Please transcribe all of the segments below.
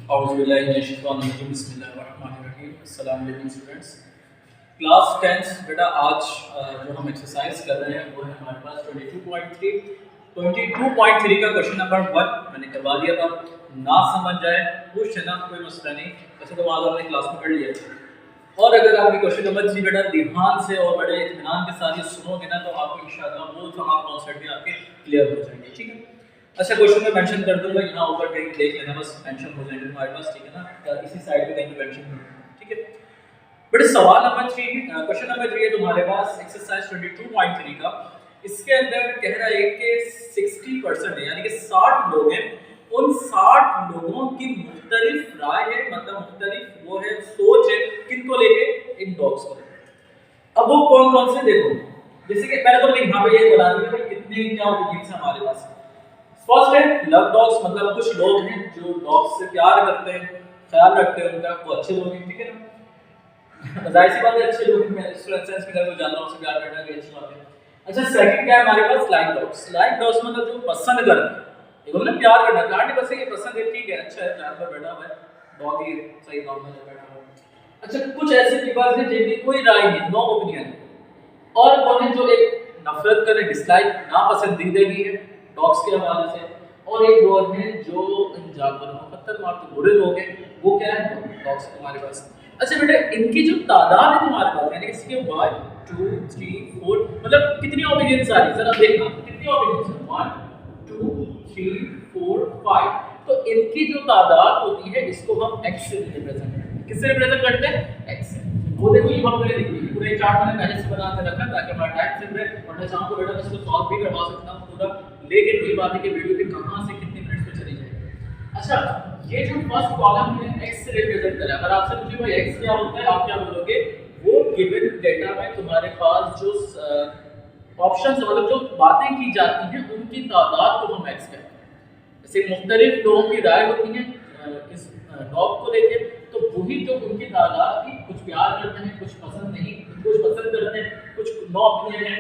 Students, class 10 बेटा आज जो हम एक्सरसाइज कर रहे हैं वो है हमारे पास 22.3 का क्वेश्चन नंबर 1 मैंने करवा दिया था। ना समझ जाए पूछ लेना, कोई मसला नहीं, वैसे तो आज हमने क्लास में कर लिया। और अगर आपकी क्वेश्चन नंबर 3 बेटा ध्यान से और बड़े इत्मीनान के साथ ये सुनोगे ना तो आपको इंशाल्लाह वो तमाम कॉन्सेप्ट भी आपके क्लियर हो जाएंगे। ठीक है, अच्छा क्वेश्चन में मेंशन कर दूंगा, यहाँ ऊपर कहीं देख लेना, बस मेंशन हो जाएंगे तुम्हारे पास। ठीक है ना, इसी साइड पे कहीं मेंशन हो। ठीक है, बट सवाल नंबर 3, क्वेश्चन नंबर 3 है तुम्हारे पास एक्सरसाइज 22.3 का। इसके अंदर कह रहा है कि 60% है, यानी कि 60 लोग हैं, उन 60 लोगों की मुख्तलिफ राय है, मतलब मुख्तलिफ वो है सोच है, किनको लेके, इन डॉग्स को। अब वो कौन कौन से देखो, जैसे कि पहले तो यहाँ पे ये बता दिया कि कितने क्या ओपिनियंस है हमारे पास। फर्स्ट है लव डॉग्स, मतलब कुछ लोग हैं जो डॉग्स से प्यार करते हैं, ख्याल रखते हैं उनका, वो अच्छे लोग हैं। ठीक है ना, जाहिर सी बात है अच्छे लोग हैं, स्टूडेंट सेंस में कोई जानना उससे प्यार करना भी अच्छी बात है। अच्छा सेकंड क्या है हमारे पास, लाइक डॉग्स। लाइक डॉग्स मतलब जो पसंद करते हैं, ये मतलब प्यार करना, प्यार नहीं बस ये पसंद है, ठीक है, अच्छा है, जानवर बैठा हुआ है, डॉग ही सही नॉर्मल है बैठा हुआ है। अच्छा कुछ ऐसे पीपल हैं जिनकी कोई राय नहीं, नो ओपिनियन, और वो हैं जो एक नफरत करे, डिसलाइक, नापसंदीदगी है डॉग्स के हवाले से, और एक वो हैं जो इन जानवरों को खतर मारते बुरे लोग हैं, वो क्या है, डॉग्स हमारे पास। अच्छा बेटा इनकी जो तादाद है तुम्हारे पास, यानी इसके 1 2 3 4 मतलब कितनी ओपिनियंस आ रही है, जरा देखना कितनी ओपिनियंस है, 1 2 3 4 5। तो इनकी जो तादाद होती है इसको हम x से रिप्रेजेंट करते हैं। किससे रिप्रेजेंट करते हैं, x से। वो देखो यहाँ पर देखिए पूरा चार्ट मैंने पहले से बना के रखा ताकि हमारा टाइम सेव रहे, और मैं चाहूँ तो बेटा इसको सॉल्व भी करवा सकता हूँ पूरा, लेकिन वही बात है कि वीडियो भी कहाँ से कितने मिनट में चली जाएगी। अच्छा ये जो फर्स्ट कॉलम है x से रिप्रेजेंट करा, अगर आपसे पूछे भाई x क्या होता है, आप क्या बोलोगे, वो गिवन डेटा में तुम्हारे पास जो ऑप्शंस मतलब जो बातें की जाती हैं उनकी तादाद को हम x कहते हैं। जैसे मुख्तलिफ लोगों की राय होती है इस डॉग को लेकर, तो वही जो उनकी तादाद थी, कुछ प्यार करते हैं, कुछ पसंद नहीं, कुछ पसंद करते हैं, कुछ नो ओपिनियन है,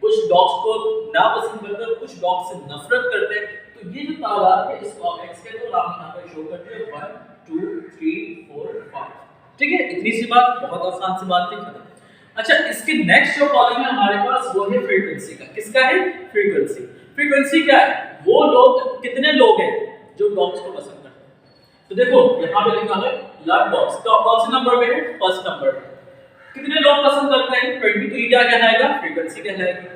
कुछ डॉग्स को नापसंद करते हैं, कुछ डॉग से नफरत करते हैं। तो ये जो तादाद है इसको आप x के तो आप यहाँ पर शो करते हैं 1 2 3 4 5। ठीक है, इतनी सी बात, बहुत आसान सी बात थी, खत्म। अच्छा इसके नेक्स्ट जो कॉलम है हमारे पास वो है फ्रीक्वेंसी का। किसका है, फ्रीक्वेंसी। फ्रीक्वेंसी क्या है, वो लोग कितने लोग हैं जो डॉग्स को पसंद करते हैं। तो देखो यहाँ पे लिखा है लव डॉग्स, तो कौन से नंबर पे है, फर्स्ट नंबर पे। कितने लोग पसंद करते हैं, 23 क्या कहलाएगा, फ्रीक्वेंसी कहलाएगी।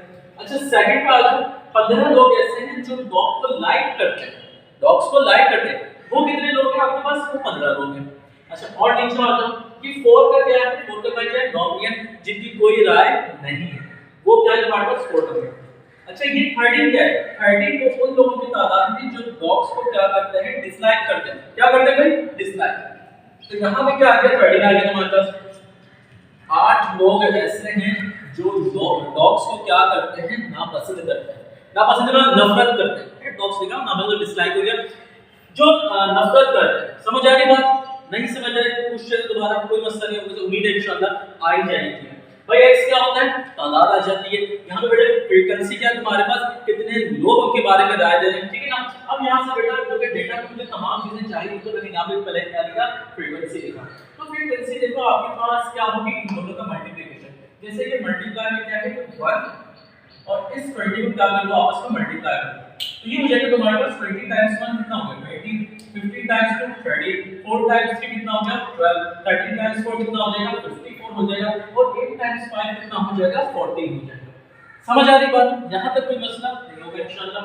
अच्छा सेकंड पे आ जाओ, 15 लोग ऐसे हैं जो डॉग को लाइक करते हैं, डॉग्स को लाइक करते हैं, वो कितने लोग हैं आपके पास, वो 15 लोग हैं। अच्छा और नीचे आ जाओ कि 4 का क्या है, 4 का क्या है, नॉमिनल, जिनकी कोई राय नहीं है, वो क्या है हमारे पास 4 नंबर। अच्छा ये 13 क्या है, 13 को उन लोगों की तादाद है जो डॉग्स को क्या करते हैं, डिसलाइक करते हैं। क्या करते हैं भाई, डिसलाइक। तो यहाँ पे क्या आ गया, 13 आ गया तुम्हारे पास। 8 लोग ऐसे हैं जो डॉग्स को क्या करते हैं, नापसंद करते हैं, नापसंद करना नफरत करते हैं, डॉग्स लिखा नापसंद डिसलाइक हो गया, जो नफरत करते हैं। समझ आ गई बात, नहीं समझ आए पूछ ले दोबारा, कोई मसला नहीं, मुझे उम्मीद है इंशाल्लाह आ ही जाएगी। भाई x क्या होता है, तादाद आ जाती है। यहाँ पे बेटा फ्रीक्वेंसी क्या है तुम्हारे पास, कितने लोग उनके बारे में राय दे रहे हैं। ठीक है ना, अब यहाँ से बेटा क्योंकि डेटा में मुझे तमाम चीजें चाहिए तो मैंने यहाँ पे पहले क्या लिखा, फ्रीक्वेंसी लिखा। तो फ्रीक्वेंसी देखो आपके पास क्या होगी, इन दोनों का मल्टीप्लिकेशन। जैसे कि मल्टीप्लाई में क्या है 1 और इस 20 को क्या कर लो आपस में मल्टीप्लाई कर लो, तो ये हो जाएगा तुम्हारे पास 20 टाइम्स 1 कितना हो गया 20, 50 टाइम्स 2 30, 4 टाइम्स 3 कितना हो गया 12, 13 टाइम्स 4 कितना हो जाएगा 54 हो जाएगा, और 8 टाइम्स 5 कितना हो जाएगा 14 हो जाएगा। समझ आ रही बात, यहां तक कोई मसला नहीं होगा इंशाल्लाह।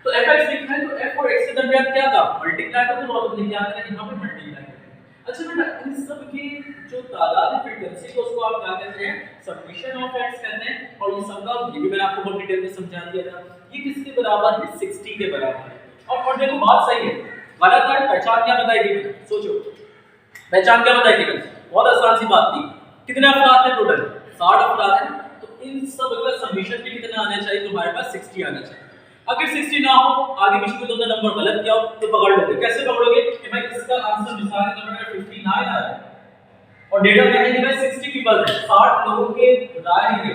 तो fx लिखना है तो f और x के दरमियान क्या था, मल्टीप्लाई का, तो बहुत नहीं आता है यहां पे मल्टीप्लाई। अच्छा बेटा इन सब की जो तादाद है फ्रीक्वेंसी को उसको आप क्या कहते हैं, समेशन ऑफ x कहते हैं, और ये सब का ये भी मैंने आपको बहुत डिटेल में समझा दिया था। ये किसके बराबर है, 60 के बराबर है। और देखो बात सही है, गलत है, पहचान क्या बताई थी, सोचो पहचान क्या बताई थी, बहुत आसान सी बात थी। कितने अफराद थे टोटल, 60 अफराद हैं, तो इन सब का समेशन भी कितना आना चाहिए, तुम्हारे पास 60 आना चाहिए। अगर 60 ना हो, आगे पीछे कोई दो नंबर गलत किया हो तो पकड़ लोगे। कैसे पकड़ोगे कि भाई इसका आंसर मिसाल के तौर पर 59 आ रहा है और डेटा में है कि भाई 60 पीपल है, 60 लोगों के राय है,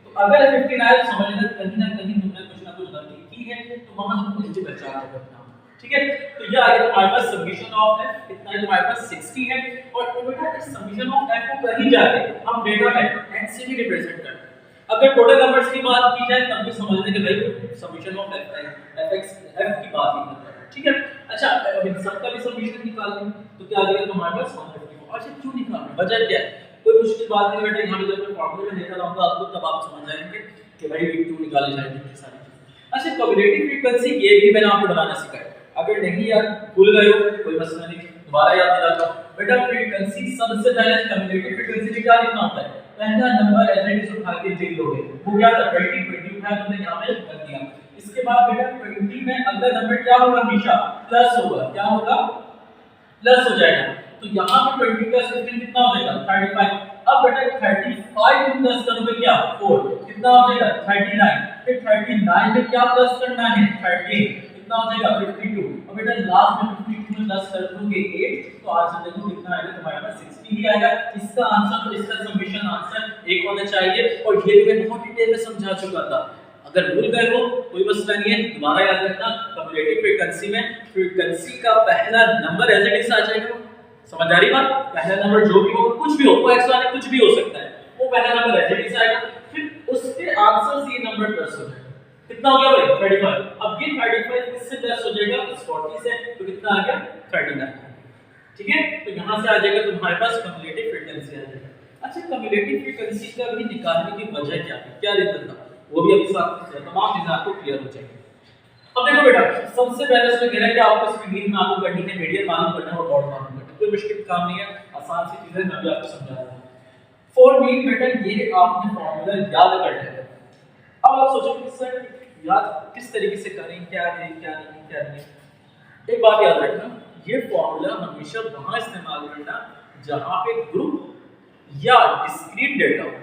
तो अगर 59 समझ लेना कहीं ना कहीं तुमने कुछ ना कुछ गलती की है, तो वहां से तुमको इसकी पहचान करना। ठीक है। तो ये आ गया तुम्हारे पास समीशन ऑफ f, इतना है तुम्हारे पास 60 है। और तो बेटा इस समीशन ऑफ f को कहीं जाके हम डेटा में n से भी रिप्रेजेंट करते हैं। अगर टोटल नंबर्स की बात की जाए तब भी समझने के भाई समीशन ऑफ f की बात ही करते हैं, ठीक है। अच्छा अब इन सब का भी समीशन निकालना है तो क्या आ गया तुम्हारे पास 154। अच्छा क्यों निकालना, वजह क्या है, कोई मुश्किल बात नहीं बेटा, यहाँ पे जब मैं फॉर्मूले में देखा रहूंगा आपको तब आप समझ जाएंगे कि भाई क्यों निकाले जाएंगे कितनी सारी चीजें। अच्छा कम्युलेटिव फ्रीक्वेंसी ये भी मैंने आपको बनाना सिखाया, अगर नहीं यार भूल गए हो कोई मसला नहीं, दोबारा याद दिलाता हूं। बेटा फ्रीक्वेंसी सबसे पहले कम्युलेटिव फ्रीक्वेंसी में क्या लिखना होता है, पहला नंबर एज इट इज उठा के लिख दोगे, वो क्या था 20 25 हमने यहां पे कर दिया। इसके बाद बेटा 20 में अगला नंबर क्या होगा, हमेशा प्लस होगा, क्या होगा प्लस हो जाएगा। तो यहां पे 20 प्लस 15 कितना हो जाएगा 35। अब बेटा 35 में प्लस करोगे क्या 4, कितना हो जाएगा 39। फिर 39 में क्या प्लस करना है 13, कितना हो जाएगा 52। अब बेटा लास्ट में 52 में प्लस कर दोगे 8, तो आंसर देखो कितना आएगा तुम्हारे पास 60 ही आएगा। इसका आंसर तो इसका समीशन आंसर 1 होना चाहिए। और ये भी मैं बहुत डिटेल में समझा चुका था, अगर भूल गए हो कोई मसला नहीं है, दोबारा याद रखना। कम्युलेटिव फ्रीक्वेंसी में फ्रीक्वेंसी का पहला नंबर एज इट इज आ जाएगा, समझ आ रही बात, पहला नंबर जो भी हो कुछ भी हो, वो एक्स वाले कुछ भी हो सकता है, वो पहला नंबर एज इट इज आएगा। फिर उसके आंसर से ये नंबर प्लस हो जाएगा, कितना हो गया भाई 35। अब ये 35 किससे प्लस हो जाएगा इस 40 से, तो कितना आ गया 39, ठीक है। तो यहां से आ जाएगा तुम्हारे पास कम्युलेटिव फ्रीक्वेंसी आ जाएगा। अच्छा कम्युलेटिव फ्रीक्वेंसी का भी निकालने की वजह क्या है, क्या रीजन था, वो भी अभी साथ तमाम चीजें आपको क्लियर हो जाएंगी। अब देखो बेटा सबसे पहले इसमें कह रहा है कि आपको इसकी मीन मालूम करनी है, मीडियन मालूम करना है और ऑड मालूम करना है, कोई मुश्किल काम नहीं है, आसान सी चीजें मैं भी आपको समझा रहा हूं। फॉर मीन बेटा ये आपने फार्मूला याद कर लिया। अब आप सोचो कि सर याद किस तरीके से करें, क्या है क्या नहीं क्या नहीं। एक बात याद रखना, ये फार्मूला हमेशा वहां इस्तेमाल करना जहां पे ग्रुप या डिस्क्रीट डेटा हो।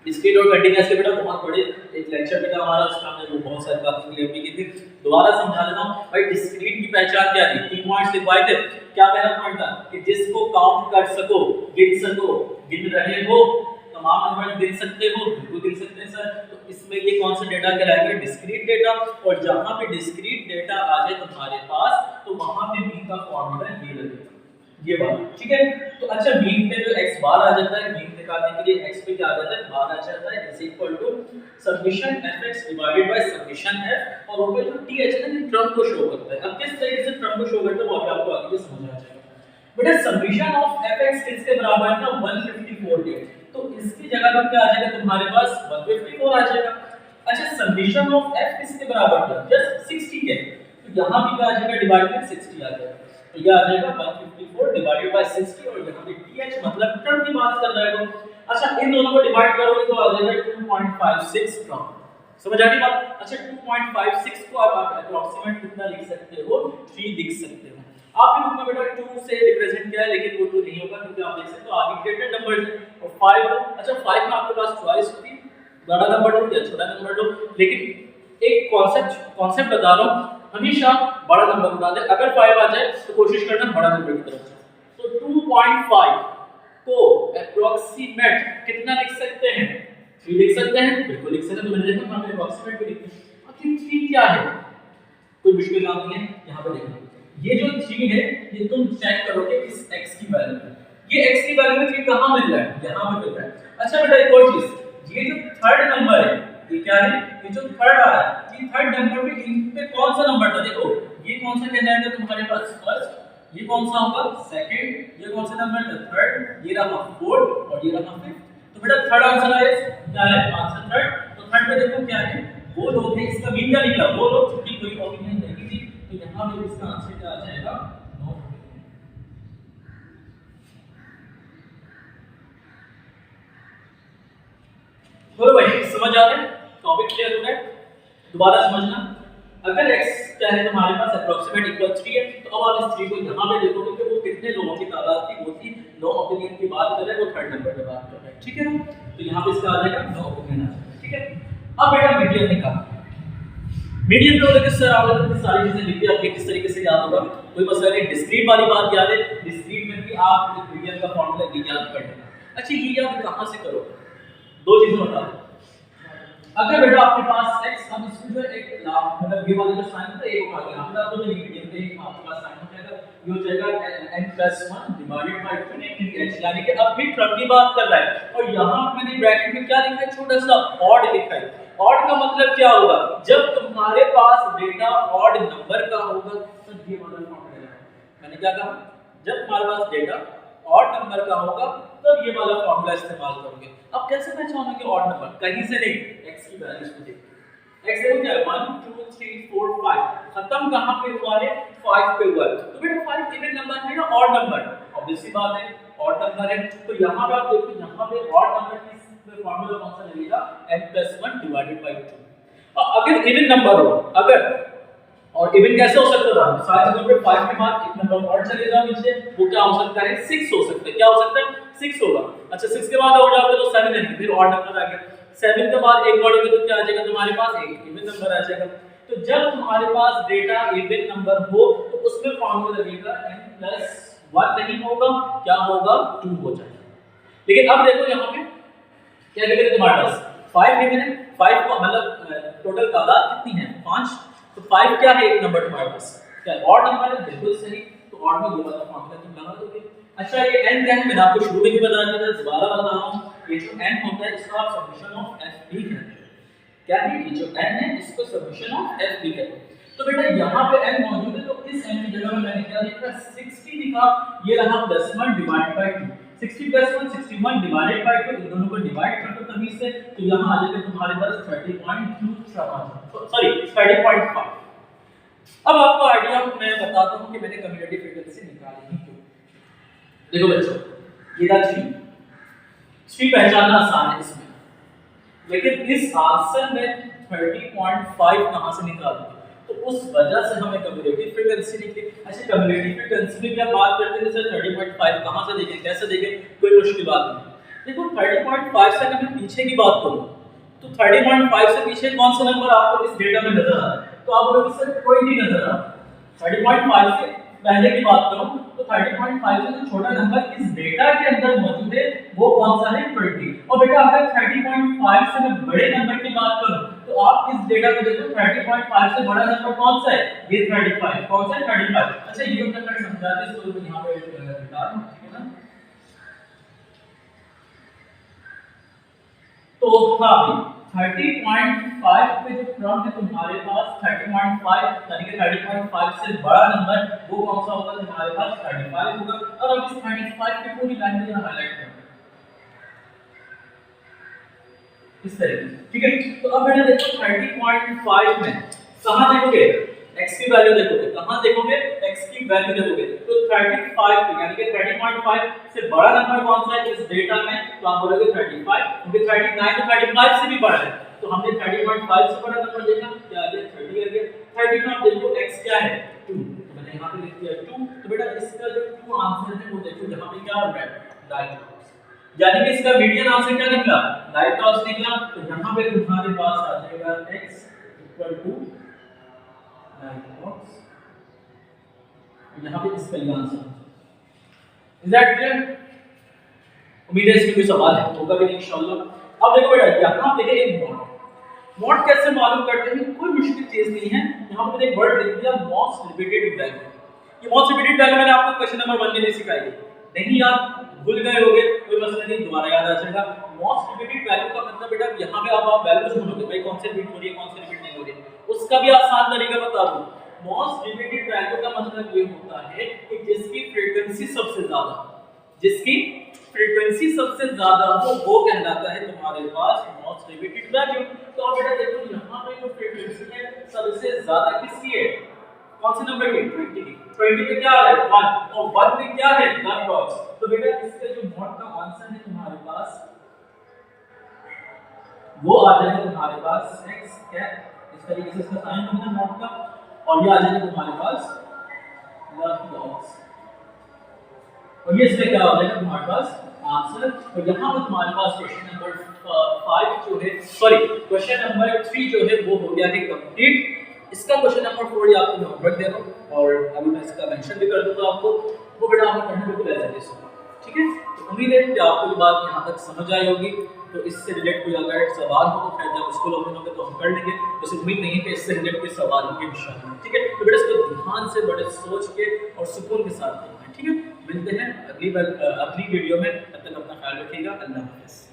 डिस्क्रीट और कंटीन्यूअस के बेटा बहुत बड़े एक लेक्चर भी था हमारा, उसमें हमने वो बहुत सारी बातें क्लियर भी की थी, दोबारा समझा देता हूं। भाई डिस्क्रीट की पहचान क्या थी, 3 पॉइंट्स लिखवाए थे। क्या पहला पॉइंट था कि जिसको काउंट कर सको, गिन सको, गिन रहे हो, तमाम नंबर गिन सकते हो, बिल्कुल गिन सकते हैं सर। तो इसमें ये कौन सा डेटा कहलाएगा, डिस्क्रीट डेटा। और जहां पे डिस्क्रीट डेटा आ जाए तुम्हारे पास तो वहां पे मीन का फार्मूला ये लगेगा, ये बात ठीक है। तो अच्छा मीन पे जो x बार आ जाता है, मीन निकालने के लिए x पे क्या आ जाता है बार आ जाता है, is equal to summation fx divided by summation f, और ऊपर जो th है ना ये टर्म को शो करता है। अब किस तरीके से टर्म को शो करता है वो अभी आपको आगे समझ आ जाएगा। बेटा समेशन ऑफ fx किसके बराबर है ना 154 के, तो इसकी जगह पर क्या आ जाएगा तुम्हारे पास 154 आ जाएगा। अच्छा समेशन ऑफ f किसके बराबर है जस्ट 60 के, तो यहां भी क्या आ जाएगा डिवाइड बाय 60 आ जाएगा, तो ये आ जाएगा 154 डिवाइडेड बाय 60। और यहां पे th मतलब टर्म की बात कर रहा है तो अच्छा इन दोनों को डिवाइड करोगे तो आ जाएगा 2.56 टर्म, समझ आ रही बात। अच्छा 2.56 को आप अप्रोक्सीमेट कितना लिख सकते हो 3 लिख सकते हो। आपके बुक में बेटा 2 से रिप्रेजेंट किया है लेकिन वो 2 नहीं होगा क्योंकि आप देख सकते हो आगे ग्रेटेड नंबर्स है और 5। अच्छा 5 में आपके पास चॉइस होती है बड़ा नंबर लो या छोटा नंबर लो, लेकिन एक कॉन्सेप्ट बता रहा हूं, हमेशा बड़ा नंबर उठा दे। अगर 5 आ जाए तो कोशिश करना बड़ा नंबर की तरफ जाओ। तो 2.5 को अप्रोक्सीमेट कितना लिख सकते हैं 3 लिख सकते हैं, बिल्कुल लिख सकते हैं। तो मैंने देखा वहां पे अप्रोक्सीमेट भी लिखी है। आखिर 3 क्या है, कोई मुश्किल काम नहीं है। यहां पे देखो ये जो 3 है ये तुम चेक करोगे इस x की वैल्यू में, ये x की वैल्यू में 3 कहां मिल रहा है, यहां पे मिल रहा है। अच्छा बेटा एक और चीज, ये जो थर्ड नंबर है ये क्या है, ये जो थर्ड आ रहा है ये थर्ड नंबर पे इन पे कौन सा नंबर था, देखो ये कौन सा कहलाएगा तुम्हारे पास फर्स्ट, ये कौन सा होगा सेकंड, ये कौन सा नंबर था थर्ड, ये रहा फोर्थ और ये रहा फिफ्थ। तो बेटा थर्ड आंसर है क्या है आंसर थर्ड। तो थर्ड पे देखो क्या है वो लोग है, इसका मीन क्या निकला वो लोग छुट्टी कोई ओपिनियन नहीं थी, तो यहां पे इसका आंसर क्या आ जाएगा नो। बोलो भाई समझ आ रहा है, टॉपिक क्लियर हो रहा है, दोबारा समझना। अगर x क्या है तुम्हारे पास अप्रोक्सीमेट इक्वल 3 है तो अब आप इस 3 को यहां पे देखोगे कि वो कितने लोगों की तादाद थी, वो थी 9 ओपिनियन की बात कर रहे हैं, वो थर्ड नंबर पे बात कर रहे हैं, ठीक है ना। तो यहां पे इसका आ जाएगा 9 ओपिनियन आ जाएगा, ठीक है। अब बेटा मीडियन निकाल, मीडियन पे बोले सर आपने तो सारी चीजें लिख दी, आपको किस तरीके से याद होगा कोई मसला नहीं। डिस्क्रीट वाली बात याद है, डिस्क्रीट में भी आप मीडियन का फार्मूला याद कर लेना। अच्छा ये याद कहां से करोगे, दो चीजें बता दो, अगर बेटा आपके पास x, अब इसमें जो एक मतलब ये वाला जो साइन होता है एक उठा के यहाँ पे आपको जो लिख दिया है आपके पास साइन हो जाएगा, ये हो जाएगा n+1 डिवाइडेड बाय 2h, यानी कि अब भी टर्म की बात कर रहा है। और यहाँ पे मैंने ब्रैकेट में क्या लिखा है, छोटा सा ऑड लिखा है। ऑड का मतलब क्या होगा, जब तुम्हारे पास डेटा ऑड नंबर का होगा तब ये वाला फॉर्मूला है। मैंने क्या कहा, जब तुम्हारे पास डेटा ऑड नंबर का होगा तब ये वाला फॉर्मूला इस्तेमाल करोगे। अब कैसे पहचानोगे ऑड नंबर, कहीं से नहीं, x की वैल्यूज को देखो। x देखो क्या है 1 2 3 4 5, खत्म कहां पे हुआ है, 5 पे हुआ है। तो बेटा 5 इवन नंबर है या ऑड नंबर, ऑब्वियस सी बात है ऑड नंबर है। तो यहां पे आप देखो, यहां पे ऑड नंबर की फॉर्मूला कौन सा लगेगा, n+1 डिवाइडेड बाय 2। और अगर इवन नंबर हो, अगर और इवन कैसे हो सकता था, सारे जगह पे 5 के बाद एक नंबर और चलेगा नीचे, वो क्या हो सकता है, 6 हो सकता है। क्या हो सकता है, 6 होगा। अच्छा 6 के बाद और जाओगे तो 7 है, फिर ऑड नंबर आ गया। 7 के बाद एक बढ़ोगे तो क्या आ जाएगा तुम्हारे पास, एक इवन नंबर आ जाएगा। तो जब तुम्हारे पास डेटा इवन नंबर हो तो उसमें फॉर्मूला लगेगा n+1 नहीं होगा, क्या होगा, 2 हो जाएगा। लेकिन अब देखो यहाँ पे क्या लिखा है तुम्हारे पास, 5 इवन है, 5 को मतलब टोटल तादाद कितनी है, 5। तो 5 क्या है, एक नंबर तुम्हारे पास, क्या ऑड नंबर है, बिल्कुल सही। तो ऑड में ये वाला फॉर्मूला तुम लगा दोगे। अच्छा ये n क्या है, मैंने आपको शुरू में भी बता दिया था, दोबारा बता रहा हूं, ये जो n होता है इसका आप समेशन ऑफ f भी कहते हैं। क्या है, ये जो n है इसको समेशन ऑफ f भी कहते हैं। तो बेटा यहाँ पे n मौजूद है, तो इस n की जगह में मैंने क्या लिखा, 60 लिखा, ये रहा +1 डिवाइडेड बाय 2। 60 + 1 61 डिवाइडेड बाय 2, इन दोनों को डिवाइड कर दो तमीज से, तो यहाँ आ जाएगा तुम्हारे पास 30.2, सॉरी 30.5। अब आपको आइडिया मैं बताता हूं कि मैंने कम्युनिटी फ्रीक्वेंसी निकाली है क्यों। देखो बच्चों, ये था 3 पहचानना आसान है इसमें, लेकिन इस आंसर में 30.5 कहां से निकालोगे, तो उस वजह से हमें कम्युनिटी फ्रीक्वेंसी निकली। अच्छा कम्युनिटी फ्रीक्वेंसी में क्या बात करते हैं, सर 30.5 कहां से देखें, कैसे देखें, कोई मुश्किल बात नहीं। देखो 30.5 से अगर मैं पीछे की बात करूं तो 30.5 से पीछे कौन सा नंबर आपको इस डेटा में नजर आ रहा है, तो आप बोलोगे सर कोई नहीं नजर आ रहा। 30.5 से पहले की बात करूं तो 30.5 से जो छोटा नंबर इस डेटा के अंदर मौजूद है वो कौन सा है, 20। और बेटा अगर 30.5 से मैं बड़े नंबर की बात करूं तो आप इस डेटा में देखो 30.5 से बड़ा नंबर कौन सा है, ये 35। कौन सा है, 35। अच्छा ये मैं समझाते इसको तो यहां पे बता दूं, ठीक है ना। तो हाँ 30.5 पे जो क्रम है तुम्हारे पास 30.5 यानी कि 30.5 से बड़ा नंबर वो कौन सा होगा, तुम्हारे पास 35 होगा। और अब इस 35 की पूरी लाइन में हाईलाइट करो इस तरीके से, ठीक है। तो अब मैंने देखो 30.5 में कहां देखोगे, x की वैल्यू देखोगे, कहां देखोगे, x की वैल्यू देखोगे। तो 35 यानी कि 30.5 से बड़ा नंबर कौन सा है इस डेटा में, तो आप बोलोगे 35, क्योंकि 39 तो 35 से भी बड़ा है। तो हमने 30.5 से बड़ा नंबर देखा, क्या आ गया, 30 आ गया। 30 में आप देखो x क्या है, 2, तो मैंने यहां पे लिख दिया 2। तो बेटा इसका जो 2 आंसर है वो देखो यहां पे क्या बन रहा है, लाइट टॉस, यानी कि इसका मीडियन आंसर क्या निकला, लाइट टॉस निकला। तो यहां पे तुम्हारे पास आ जाएगा x = यहाँ पे इसका आंसर। Is that clear? उम्मीद है इसमें कोई सवाल है, होगा भी इंशाल्लाह। अब देखो बेटा यहाँ पे एक मॉड कैसे मालूम करते हैं, कोई मुश्किल चीज नहीं है। यहाँ पे एक वर्ड लिख दिया मोस्ट रिपीटेड वैल्यू। ये मोस्ट रिपीटेड वैल्यू मैंने आपको क्वेश्चन नंबर 1 में भी सिखाई है, नहीं याद भूल गए होगे कोई मसला नहीं, दोबारा याद आ जाएगा। मोस्ट रिपीटेड वैल्यू का मतलब बेटा यहाँ पे आप वैल्यूज ढूंढोगे, भाई कौन से रिपीट हो रही है कौन से रिपीट नहीं हो रही है, उसका भी आसान तरीका बता दूं। मोस्ट रिपीटेड वैल्यू का मतलब ये होता है कि जिसकी फ्रीक्वेंसी सबसे ज्यादा, जिसकी फ्रीक्वेंसी सबसे ज्यादा हो वो कहलाता है तुम्हारे पास मोस्ट रिपीटेड वैल्यू। तो अब बेटा देखो यहाँ पे जो फ्रीक्वेंसी है सबसे ज्यादा किसकी है, कौन से नंबर की, 20 की। 20 पे क्या आ रहा है 1, और 1 पे क्या है, नन डॉट्स। तो बेटा इसका जो मॉड का आंसर है तुम्हारे पास वो आ जाएगा तुम्हारे पास x कैप, इस तरीके से इसका साइन बनना मॉड का, और ये आ जाएगा तुम्हारे पास लव डॉट्स, और ये इसका क्या हो जाएगा तुम्हारे पास आंसर। तो यहाँ पे तुम्हारे पास क्वेश्चन नंबर 5 जो है, सॉरी क्वेश्चन नंबर 3 जो है वो हो गया है कंप्लीट। इसका क्वेश्चन नंबर 4 ये आपको मैं होमवर्क दे रहा हूँ और अभी मैं इसका मेंशन भी कर दूंगा आपको, वो बेटा आपको पढ़ना बिल्कुल ऐसा है, ठीक है। उम्मीद है कि आपको ये बात यहाँ तक समझ आई होगी। तो इससे रिलेट कोई अगर सवाल हो तो खैर जब स्कूल ओपन होंगे तो हम कर लेंगे, बस उम्मीद नहीं है कि इससे रिलेट कोई सवाल होंगे इंशाल्लाह। ठीक है, तो बेटा इसको ध्यान से बड़े सोच के और सुकून के साथ देखना है। ठीक है, मिलते हैं अगली वीडियो में, तब तक अपना ख्याल रखिएगा। अल्लाह हाफ़िज़।